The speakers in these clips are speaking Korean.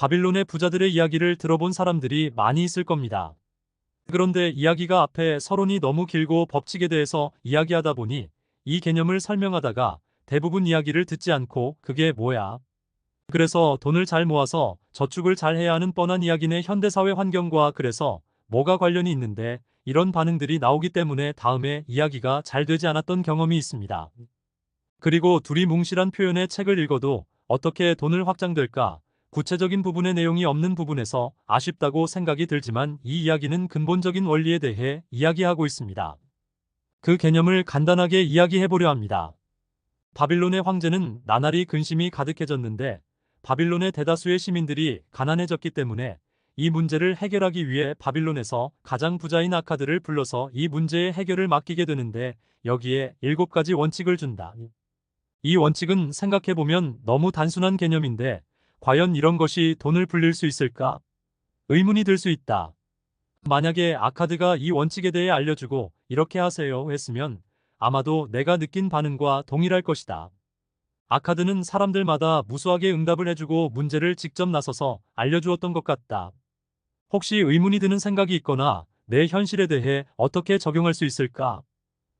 바빌론의 부자들의 이야기를 들어본 사람들이 많이 있을 겁니다. 그런데 이야기가 앞에 서론이 너무 길고 법칙에 대해서 이야기하다 보니 이 개념을 설명하다가 대부분 이야기를 듣지 않고 그게 뭐야? 그래서 돈을 잘 모아서 저축을 잘 해야 하는 뻔한 이야기네 현대사회 환경과 그래서 뭐가 관련이 있는데 이런 반응들이 나오기 때문에 다음에 이야기가 잘 되지 않았던 경험이 있습니다. 그리고 둘이 뭉실한 표현의 책을 읽어도 어떻게 돈을 확장될까? 구체적인 부분의 내용이 없는 부분에서 아쉽다고 생각이 들지만 이 이야기는 근본적인 원리에 대해 이야기하고 있습니다. 그 개념을 간단하게 이야기해보려 합니다. 바빌론의 황제는 나날이 근심이 가득해졌는데 바빌론의 대다수의 시민들이 가난해졌기 때문에 이 문제를 해결하기 위해 바빌론에서 가장 부자인 아카드를 불러서 이 문제의 해결을 맡기게 되는데 여기에 7가지 원칙을 준다. 이 원칙은 생각해보면 너무 단순한 개념인데 과연 이런 것이 돈을 불릴 수 있을까? 의문이 들 수 있다. 만약에 아카드가 이 원칙에 대해 알려주고 이렇게 하세요 했으면 아마도 내가 느낀 반응과 동일할 것이다. 아카드는 사람들마다 무수하게 응답을 해주고 문제를 직접 나서서 알려주었던 것 같다. 혹시 의문이 드는 생각이 있거나 내 현실에 대해 어떻게 적용할 수 있을까?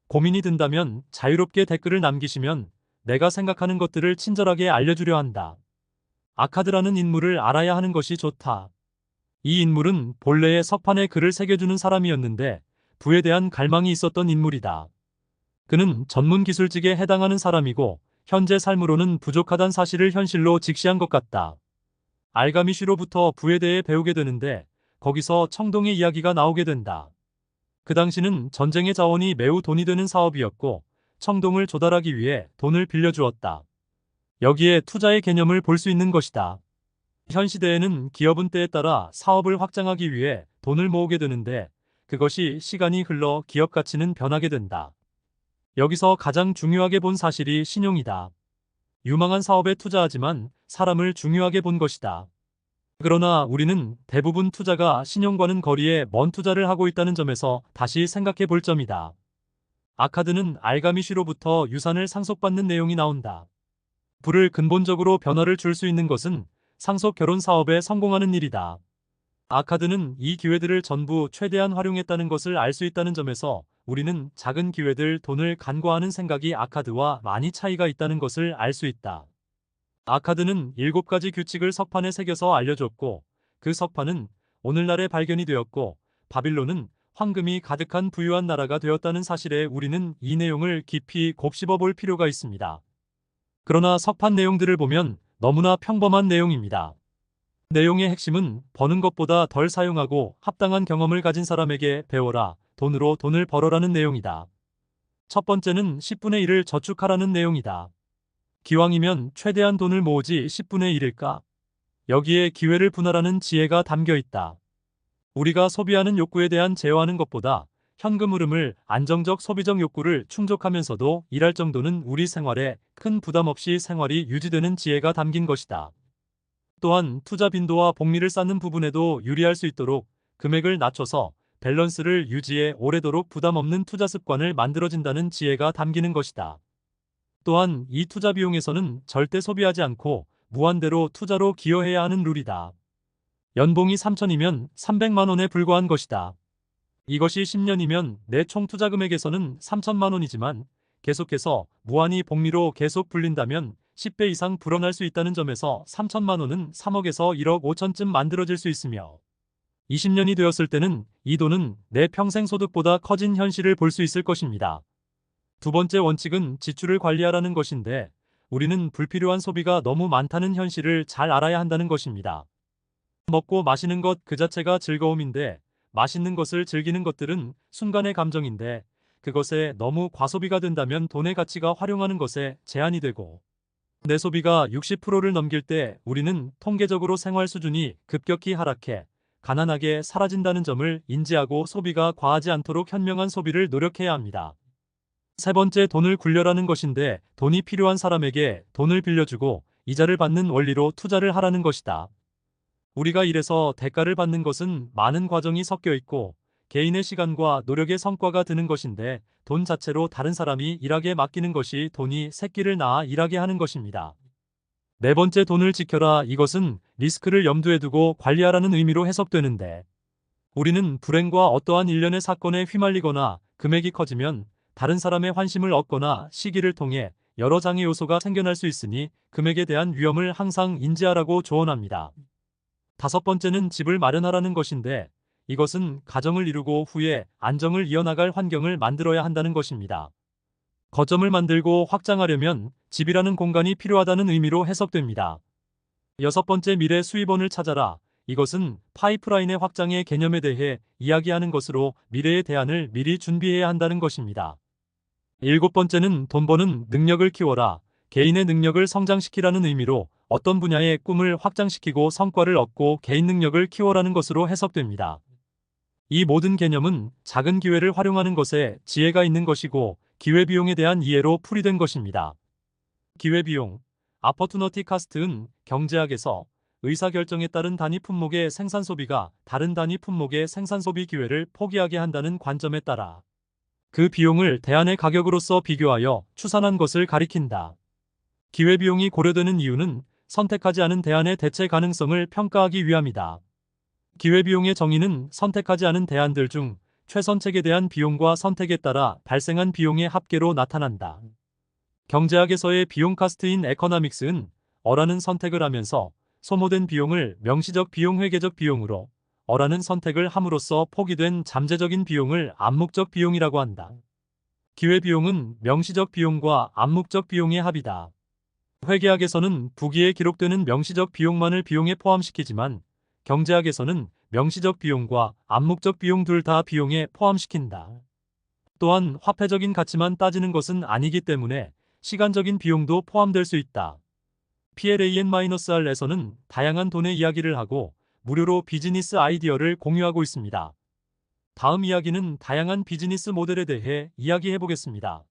고민이 든다면 자유롭게 댓글을 남기시면 내가 생각하는 것들을 친절하게 알려주려 한다. 아카드라는 인물을 알아야 하는 것이 좋다. 이 인물은 본래의 석판에 글을 새겨주는 사람이었는데 부에 대한 갈망이 있었던 인물이다. 그는 전문 기술직에 해당하는 사람이고 현재 삶으로는 부족하단 사실을 현실로 직시한 것 같다. 알가미쉬로부터 부에 대해 배우게 되는데 거기서 청동의 이야기가 나오게 된다. 그 당시는 전쟁의 자원이 매우 돈이 되는 사업이었고 청동을 조달하기 위해 돈을 빌려주었다. 여기에 투자의 개념을 볼 수 있는 것이다. 현 시대에는 기업은 때에 따라 사업을 확장하기 위해 돈을 모으게 되는데 그것이 시간이 흘러 기업 가치는 변하게 된다. 여기서 가장 중요하게 본 사실이 신용이다. 유망한 사업에 투자하지만 사람을 중요하게 본 것이다. 그러나 우리는 대부분 투자가 신용과는 거리에 먼 투자를 하고 있다는 점에서 다시 생각해 볼 점이다. 아카드는 알가미쉬로부터 유산을 상속받는 내용이 나온다. 부를 근본적으로 변화를 줄 수 있는 것은 상속 결혼 사업에 성공하는 일이다. 아카드는 이 기회들을 전부 최대한 활용했다는 것을 알 수 있다는 점에서 우리는 작은 기회들 돈을 간과하는 생각이 아카드와 많이 차이가 있다는 것을 알 수 있다. 아카드는 7가지 규칙을 석판에 새겨서 알려줬고 그 석판은 오늘날에 발견이 되었고 바빌론은 황금이 가득한 부유한 나라가 되었다는 사실에 우리는 이 내용을 깊이 곱씹어 볼 필요가 있습니다. 그러나 석판 내용들을 보면 너무나 평범한 내용입니다. 내용의 핵심은 버는 것보다 덜 사용하고 합당한 경험을 가진 사람에게 배워라, 돈으로 돈을 벌어라는 내용이다. 첫 번째는 10분의 1을 저축하라는 내용이다. 기왕이면 최대한 돈을 모으지 10분의 1일까? 여기에 기회를 분할하는 지혜가 담겨 있다. 우리가 소비하는 욕구에 대한 제어하는 것보다 현금 흐름을 안정적 소비적 욕구를 충족하면서도 일할 정도는 우리 생활에 큰 부담 없이 생활이 유지되는 지혜가 담긴 것이다. 또한 투자 빈도와 복리를 쌓는 부분에도 유리할 수 있도록 금액을 낮춰서 밸런스를 유지해 오래도록 부담 없는 투자 습관을 만들어진다는 지혜가 담기는 것이다. 또한 이 투자 비용에서는 절대 소비하지 않고 무한대로 투자로 기여해야 하는 룰이다. 연봉이 3천이면 300만 원에 불과한 것이다. 이것이 10년이면 내 총 투자 금액에서는 3천만 원이지만 계속해서 무한히 복리로 계속 불린다면 10배 이상 불어날 수 있다는 점에서 3천만 원은 3억에서 1억 5천쯤 만들어질 수 있으며 20년이 되었을 때는 이 돈은 내 평생 소득보다 커진 현실을 볼 수 있을 것입니다. 두 번째 원칙은 지출을 관리하라는 것인데 우리는 불필요한 소비가 너무 많다는 현실을 잘 알아야 한다는 것입니다. 먹고 마시는 것 그 자체가 즐거움인데 맛있는 것을 즐기는 것들은 순간의 감정인데 그것에 너무 과소비가 된다면 돈의 가치가 활용하는 것에 제한이 되고 내 소비가 60%를 넘길 때 우리는 통계적으로 생활 수준이 급격히 하락해 가난하게 사라진다는 점을 인지하고 소비가 과하지 않도록 현명한 소비를 노력해야 합니다. 세 번째 돈을 굴려라는 것인데 돈이 필요한 사람에게 돈을 빌려주고 이자를 받는 원리로 투자를 하라는 것이다. 우리가 일해서 대가를 받는 것은 많은 과정이 섞여 있고 개인의 시간과 노력의 성과가 드는 것인데 돈 자체로 다른 사람이 일하게 맡기는 것이 돈이 새끼를 낳아 일하게 하는 것입니다. 네 번째, 돈을 지켜라. 이것은 리스크를 염두에 두고 관리하라는 의미로 해석되는데, 우리는 불행과 어떠한 일련의 사건에 휘말리거나 금액이 커지면 다른 사람의 환심을 얻거나 시기를 통해 여러 장애 요소가 생겨날 수 있으니 금액에 대한 위험을 항상 인지하라고 조언합니다. 다섯 번째는 집을 마련하라는 것인데, 이것은 가정을 이루고 후에 안정을 이어나갈 환경을 만들어야 한다는 것입니다. 거점을 만들고 확장하려면 집이라는 공간이 필요하다는 의미로 해석됩니다. 여섯 번째, 미래 수입원을 찾아라. 이것은 파이프라인의 확장의 개념에 대해 이야기하는 것으로 미래의 대안을 미리 준비해야 한다는 것입니다. 일곱 번째는 돈 버는 능력을 키워라. 개인의 능력을 성장시키라는 의미로 어떤 분야의 꿈을 확장시키고 성과를 얻고 개인 능력을 키워라는 것으로 해석됩니다. 이 모든 개념은 작은 기회를 활용하는 것에 지혜가 있는 것이고 기회비용에 대한 이해로 풀이된 것입니다. 기회비용, 아퍼투너티 카스트은 경제학에서 의사결정에 따른 단위 품목의 생산 소비가 다른 단위 품목의 생산 소비 기회를 포기하게 한다는 관점에 따라 그 비용을 대안의 가격으로서 비교하여 추산한 것을 가리킨다. 기회비용이 고려되는 이유는 선택하지 않은 대안의 대체 가능성을 평가하기 위함이다. 기회비용의 정의는 선택하지 않은 대안들 중 최선책에 대한 비용과 선택에 따라 발생한 비용의 합계로 나타난다. 경제학에서의 비용 카스트인 에코노믹스는 어라는 선택을 하면서 소모된 비용을 명시적 비용 회계적 비용으로 어라는 선택을 함으로써 포기된 잠재적인 비용을 암묵적 비용이라고 한다. 기회비용은 명시적 비용과 암묵적 비용의 합이다. 회계학에서는 부기에 기록되는 명시적 비용만을 비용에 포함시키지만 경제학에서는 명시적 비용과 암묵적 비용 둘 다 비용에 포함시킨다. 또한 화폐적인 가치만 따지는 것은 아니기 때문에 시간적인 비용도 포함될 수 있다. PLAN-R에서는 다양한 돈의 이야기를 하고 무료로 비즈니스 아이디어를 공유하고 있습니다. 다음 이야기는 다양한 비즈니스 모델에 대해 이야기해 보겠습니다.